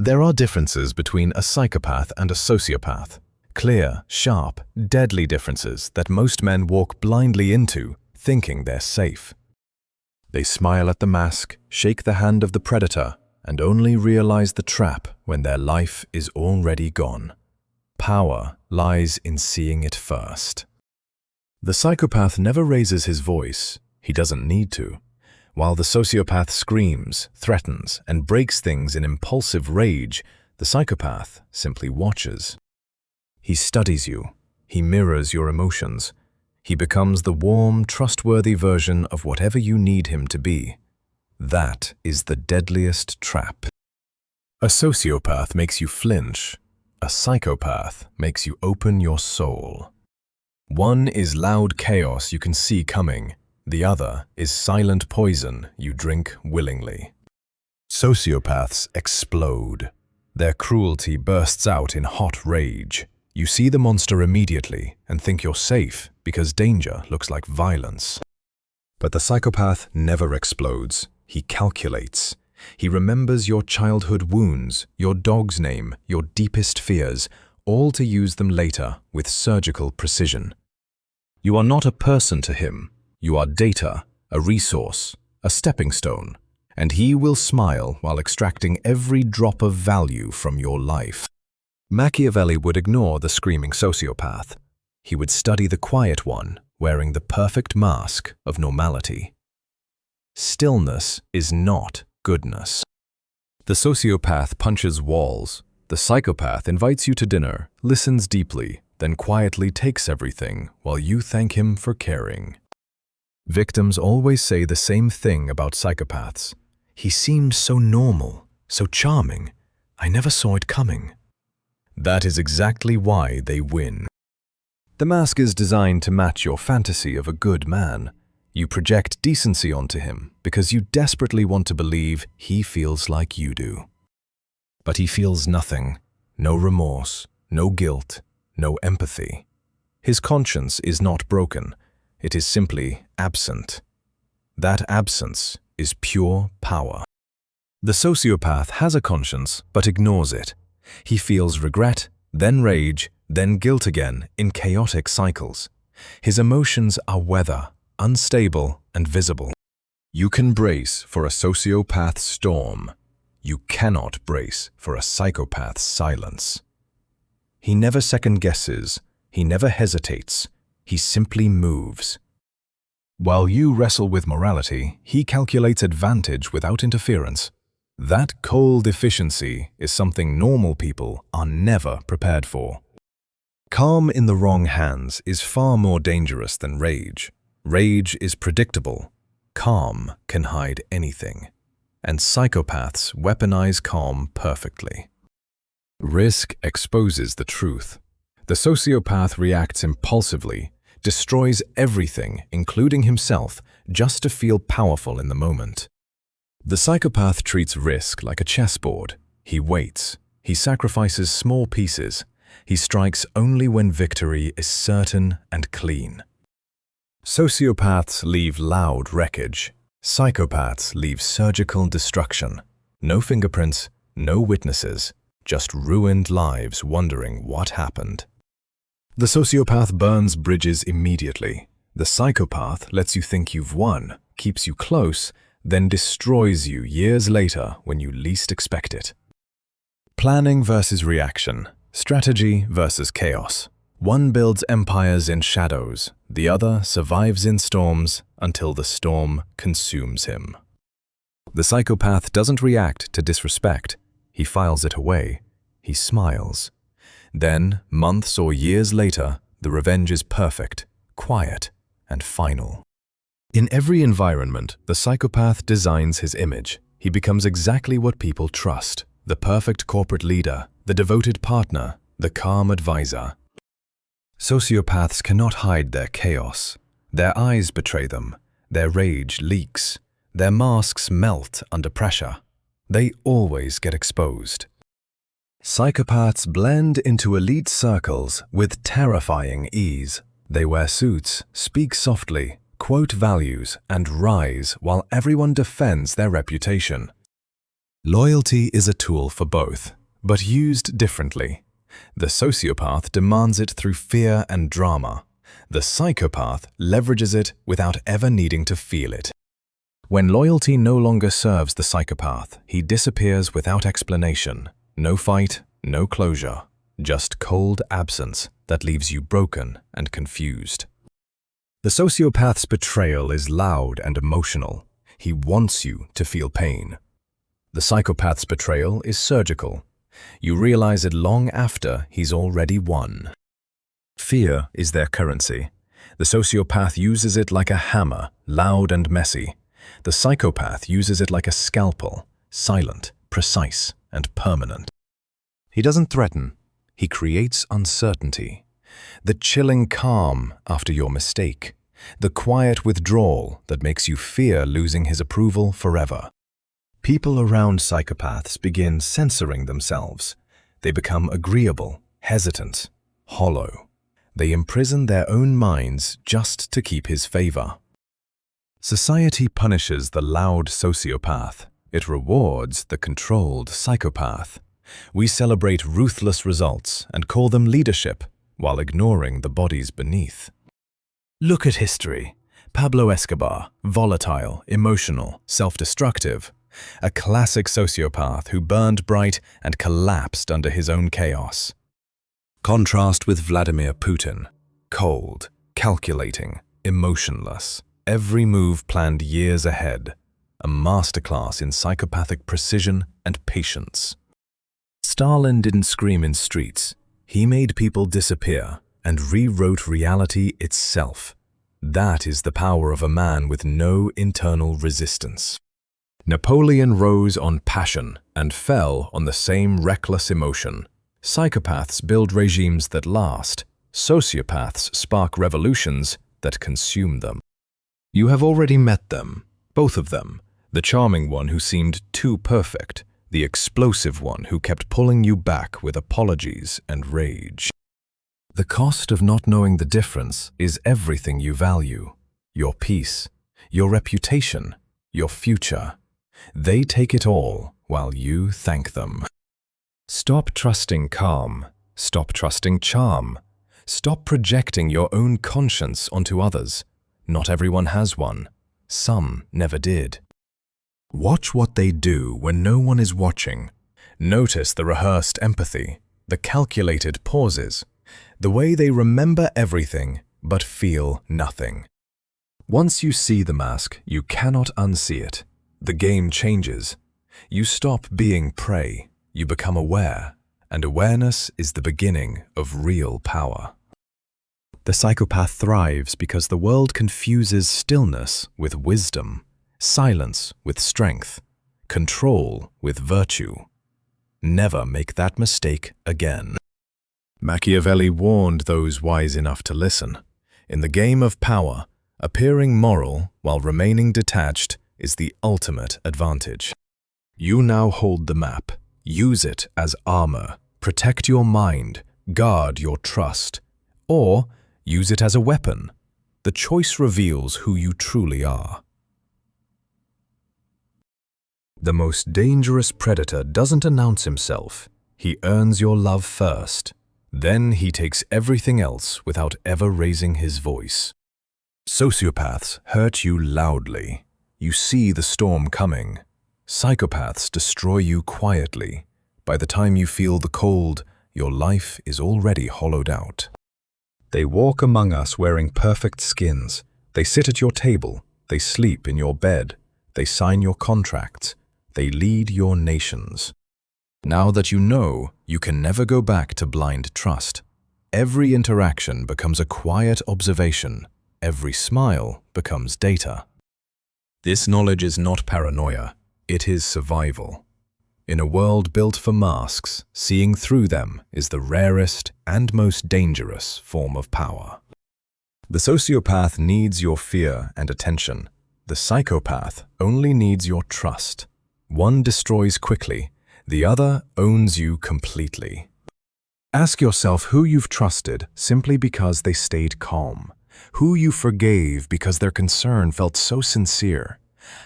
There are differences between a psychopath and a sociopath. Clear, sharp, deadly differences that most men walk blindly into, thinking they're safe. They smile at the mask, shake the hand of the predator, and only realize the trap when their life is already gone. Power lies in seeing it first. The psychopath never raises his voice. He doesn't need to. While the sociopath screams, threatens, and breaks things in impulsive rage, the psychopath simply watches. He studies you. He mirrors your emotions. He becomes the warm, trustworthy version of whatever you need him to be. That is the deadliest trap. A sociopath makes you flinch. A psychopath makes you open your soul. One is loud chaos you can see coming. The other is silent poison you drink willingly. Sociopaths explode. Their cruelty bursts out in hot rage. You see the monster immediately and think you're safe because danger looks like violence. But the psychopath never explodes. He calculates. He remembers your childhood wounds, your dog's name, your deepest fears, all to use them later with surgical precision. You are not a person to him. You are data, a resource, a stepping stone, and he will smile while extracting every drop of value from your life. Machiavelli would ignore the screaming sociopath. He would study the quiet one, wearing the perfect mask of normality. Stillness is not goodness. The sociopath punches walls. The psychopath invites you to dinner, listens deeply, then quietly takes everything while you thank him for caring. Victims always say the same thing about psychopaths. He seemed so normal, so charming. I never saw it coming. That is exactly why they win. The mask is designed to match your fantasy of a good man. You project decency onto him because you desperately want to believe he feels like you do. But he feels nothing, no remorse, no guilt, no empathy. His conscience is not broken. It is simply absent. That absence is pure power. The sociopath has a conscience but ignores it. He feels regret, then rage, then guilt again in chaotic cycles. His emotions are weather, unstable and visible. You can brace for a sociopath's storm. You cannot brace for a psychopath's silence. He never second-guesses. He never hesitates. He simply moves. While you wrestle with morality, he calculates advantage without interference. That cold efficiency is something normal people are never prepared for. Calm in the wrong hands is far more dangerous than rage. Rage is predictable. Calm can hide anything. And psychopaths weaponize calm perfectly. Risk exposes the truth. The sociopath reacts impulsively, destroys everything, including himself, just to feel powerful in the moment. The psychopath treats risk like a chessboard. He waits. He sacrifices small pieces. He strikes only when victory is certain and clean. Sociopaths leave loud wreckage. Psychopaths leave surgical destruction. No fingerprints, no witnesses, just ruined lives wondering what happened. The sociopath burns bridges immediately. The psychopath lets you think you've won, keeps you close, then destroys you years later when you least expect it. Planning versus reaction. Strategy versus chaos. One builds empires in shadows, the other survives in storms until the storm consumes him. The psychopath doesn't react to disrespect. He files it away. He smiles. Then, months or years later, the revenge is perfect, quiet, and final. In every environment, the psychopath designs his image. He becomes exactly what people trust: the perfect corporate leader, the devoted partner, the calm advisor. Sociopaths cannot hide their chaos. Their eyes betray them. Their rage leaks. Their masks melt under pressure. They always get exposed. Psychopaths blend into elite circles with terrifying ease. They wear suits, speak softly, quote values, and rise while everyone defends their reputation. Loyalty is a tool for both, but used differently. The sociopath demands it through fear and drama. The psychopath leverages it without ever needing to feel it. When loyalty no longer serves the psychopath, he disappears without explanation. No fight, no closure, just cold absence that leaves you broken and confused. The sociopath's betrayal is loud and emotional. He wants you to feel pain. The psychopath's betrayal is surgical. You realize it long after he's already won. Fear is their currency. The sociopath uses it like a hammer, loud and messy. The psychopath uses it like a scalpel, silent, precise, and permanent. He doesn't threaten. He creates uncertainty. The chilling calm after your mistake. The quiet withdrawal that makes you fear losing his approval forever. People around psychopaths begin censoring themselves. They become agreeable, hesitant, hollow. They imprison their own minds just to keep his favor. Society punishes the loud sociopath. It rewards the controlled psychopath. We celebrate ruthless results and call them leadership, while ignoring the bodies beneath. Look at history. Pablo Escobar, volatile, emotional, self-destructive. A classic sociopath who burned bright and collapsed under his own chaos. Contrast with Vladimir Putin, cold, calculating, emotionless, every move planned years ahead, a masterclass in psychopathic precision and patience. Stalin didn't scream in streets. He made people disappear and rewrote reality itself. That is the power of a man with no internal resistance. Napoleon rose on passion and fell on the same reckless emotion. Psychopaths build regimes that last. Sociopaths spark revolutions that consume them. You have already met them, both of them. The charming one who seemed too perfect, the explosive one who kept pulling you back with apologies and rage. The cost of not knowing the difference is everything you value. Your peace, your reputation, your future. They take it all while you thank them. Stop trusting calm. Stop trusting charm. Stop projecting your own conscience onto others. Not everyone has one. Some never did. Watch what they do when no one is watching. Notice the rehearsed empathy, the calculated pauses, the way they remember everything but feel nothing. Once you see the mask, you cannot unsee it. The game changes. You stop being prey, you become aware, and awareness is the beginning of real power. The psychopath thrives because the world confuses stillness with wisdom, silence with strength, control with virtue. Never make that mistake again. Machiavelli warned those wise enough to listen. In the game of power, appearing moral while remaining detached is the ultimate advantage. You now hold the map. Use it as armor. Protect your mind. Guard your trust. Or use it as a weapon. The choice reveals who you truly are. The most dangerous predator doesn't announce himself. He earns your love first. Then he takes everything else without ever raising his voice. Sociopaths hurt you loudly. You see the storm coming. Psychopaths destroy you quietly. By the time you feel the cold, your life is already hollowed out. They walk among us wearing perfect skins. They sit at your table. They sleep in your bed. They sign your contracts. They lead your nations. Now that you know, you can never go back to blind trust. Every interaction becomes a quiet observation. Every smile becomes data. This knowledge is not paranoia. It is survival. In a world built for masks, seeing through them is the rarest and most dangerous form of power. The sociopath needs your fear and attention. The psychopath only needs your trust. One destroys quickly, the other owns you completely. Ask yourself who you've trusted simply because they stayed calm. Who you forgave because their concern felt so sincere.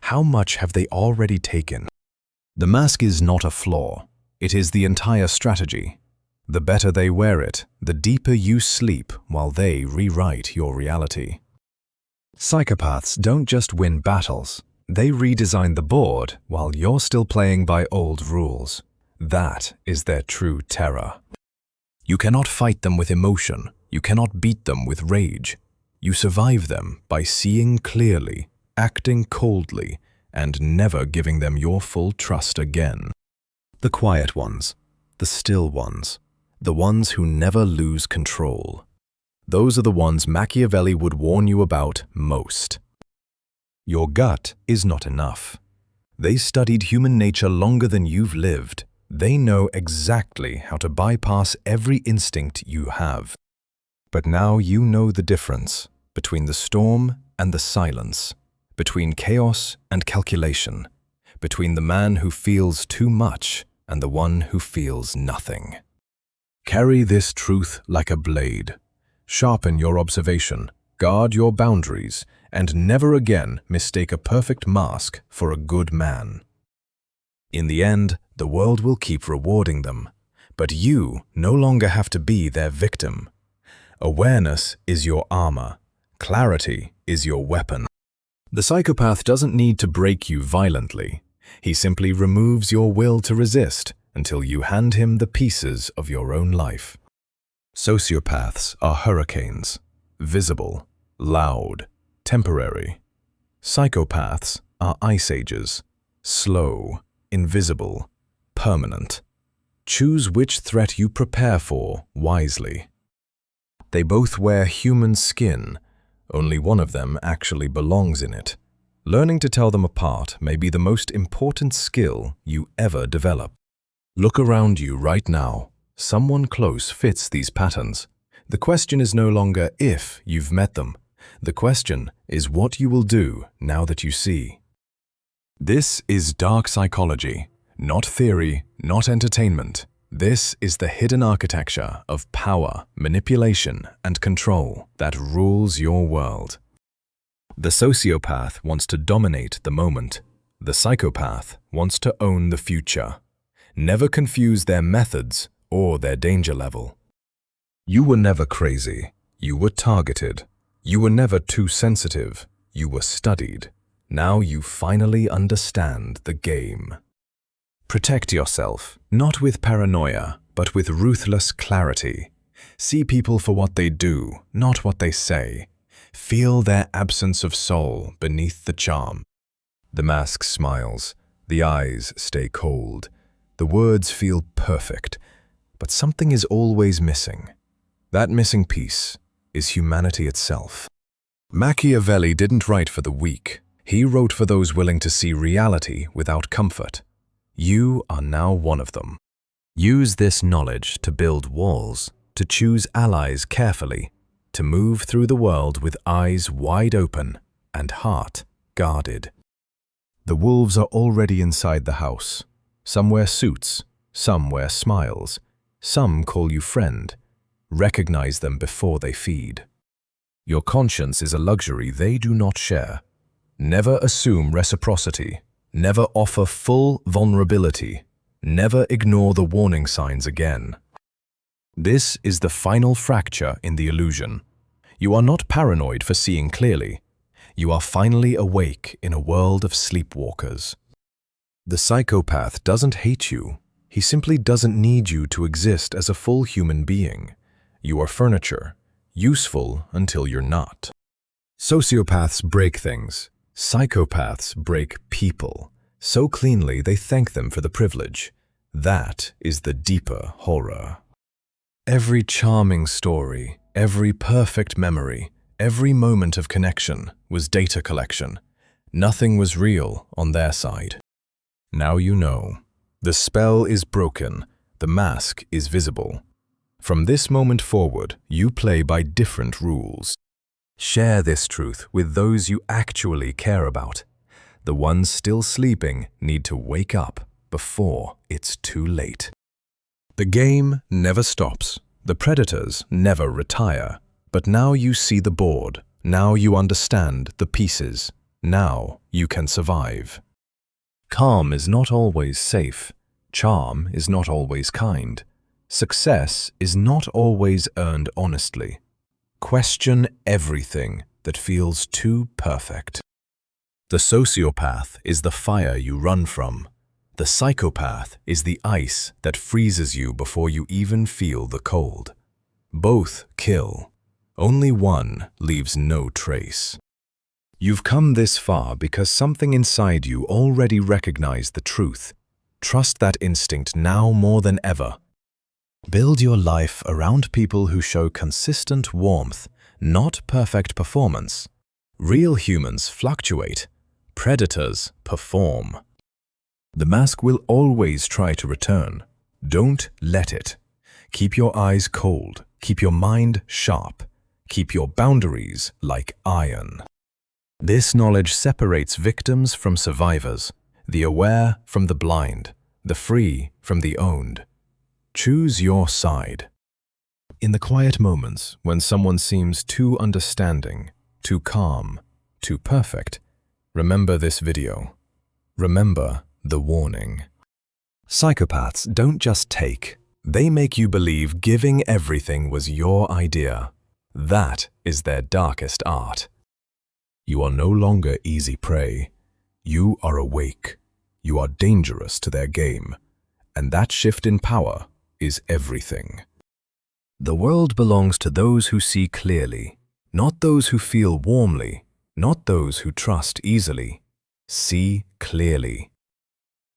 How much have they already taken? The mask is not a flaw. It is the entire strategy. The better they wear it, the deeper you sleep while they rewrite your reality. Psychopaths don't just win battles. They redesign the board while you're still playing by old rules. That is their true terror. You cannot fight them with emotion. You cannot beat them with rage. You survive them by seeing clearly, acting coldly, and never giving them your full trust again. The quiet ones, the still ones, the ones who never lose control. Those are the ones Machiavelli would warn you about most. Your gut is not enough. They studied human nature longer than you've lived. They know exactly how to bypass every instinct you have. But now you know the difference between the storm and the silence, between chaos and calculation, between the man who feels too much and the one who feels nothing. Carry this truth like a blade. Sharpen your observation, guard your boundaries, and never again mistake a perfect mask for a good man. In the end, the world will keep rewarding them, but you no longer have to be their victim. Awareness is your armor. Clarity is your weapon. The psychopath doesn't need to break you violently. He simply removes your will to resist until you hand him the pieces of your own life. Sociopaths are hurricanes, visible, loud, temporary. Psychopaths are ice ages, slow, invisible, permanent. Choose which threat you prepare for wisely. They both wear human skin. Only one of them actually belongs in it. Learning to tell them apart may be the most important skill you ever develop. Look around you right now. Someone close fits these patterns. The question is no longer if you've met them. The question is what you will do now that you see. This is dark psychology, not theory, not entertainment. This is the hidden architecture of power, manipulation, and control that rules your world. The sociopath wants to dominate the moment. The psychopath wants to own the future. Never confuse their methods or their danger level. You were never crazy. You were targeted. You were never too sensitive. You were studied. Now you finally understand the game. Protect yourself, not with paranoia, but with ruthless clarity. See people for what they do, not what they say. Feel their absence of soul beneath the charm. The mask smiles. The eyes stay cold. The words feel perfect. But something is always missing. That missing piece is humanity itself. Machiavelli didn't write for the weak. He wrote for those willing to see reality without comfort. You are now one of them. Use this knowledge to build walls, to choose allies carefully, to move through the world with eyes wide open and heart guarded. The wolves are already inside the house. Some wear suits, some wear smiles, some call you friend. Recognize them before they feed. Your conscience is a luxury they do not share. Never assume reciprocity. Never offer full vulnerability. Never ignore the warning signs again. This is the final fracture in the illusion. You are not paranoid for seeing clearly. You are finally awake in a world of sleepwalkers. The psychopath doesn't hate you. He simply doesn't need you to exist as a full human being. You are furniture, useful until you're not. Sociopaths break things. Psychopaths break people. So cleanly they thank them for the privilege. That is the deeper horror. Every charming story, every perfect memory, every moment of connection was data collection. Nothing was real on their side. Now you know. The spell is broken. The mask is visible. From this moment forward, you play by different rules. Share this truth with those you actually care about. The ones still sleeping need to wake up before it's too late. The game never stops. The predators never retire. But now you see the board. Now you understand the pieces. Now you can survive. Calm is not always safe. Charm is not always kind. Success is not always earned honestly. Question everything that feels too perfect. The sociopath is the fire you run from. The psychopath is the ice that freezes you before you even feel the cold. Both kill. Only one leaves no trace. You've come this far because something inside you already recognized the truth. Trust that instinct now more than ever. Build your life around people who show consistent warmth, not perfect performance. Real humans fluctuate. Predators perform. The mask will always try to return. Don't let it. Keep your eyes cold. Keep your mind sharp. Keep your boundaries like iron. This knowledge separates victims from survivors, the aware from the blind, the free from the owned. Choose your side. In the quiet moments when someone seems too understanding, too calm, too perfect, remember this video. Remember the warning. Psychopaths don't just take. They make you believe giving everything was your idea. That is their darkest art. You are no longer easy prey. You are awake. You are dangerous to their game. And that shift in power is everything. The world belongs to those who see clearly, not those who feel warmly, not those who trust easily. See clearly.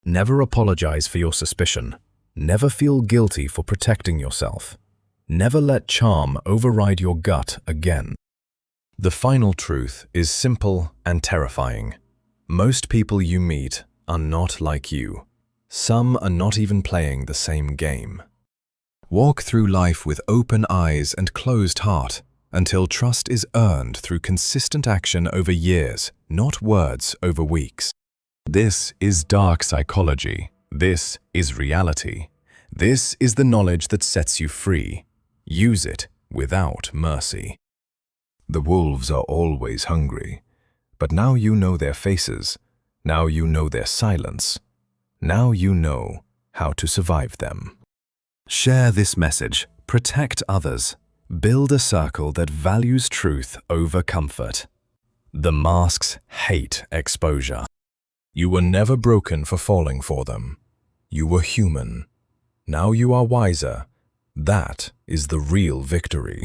Never apologize for your suspicion. Never feel guilty for protecting yourself. Never let charm override your gut again. The final truth is simple and terrifying. Most people you meet are not like you. Some are not even playing the same game. Walk through life with open eyes and closed heart until trust is earned through consistent action over years, not words over weeks. This is dark psychology. This is reality. This is the knowledge that sets you free. Use it without mercy. The wolves are always hungry, but now you know their faces. Now you know their silence. Now you know how to survive them. Share this message. Protect others. Build a circle that values truth over comfort. The masks hate exposure. You were never broken for falling for them. You were human. Now you are wiser. That is the real victory.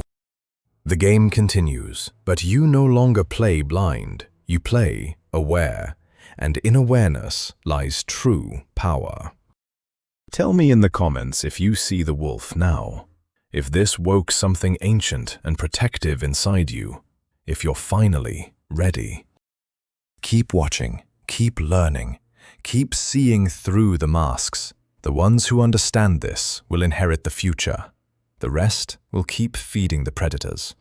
The game continues, but you no longer play blind. You play aware, and in awareness lies true power. Tell me in the comments if you see the wolf now, if this woke something ancient and protective inside you, if you're finally ready. Keep watching, keep learning, keep seeing through the masks. The ones who understand this will inherit the future. The rest will keep feeding the predators.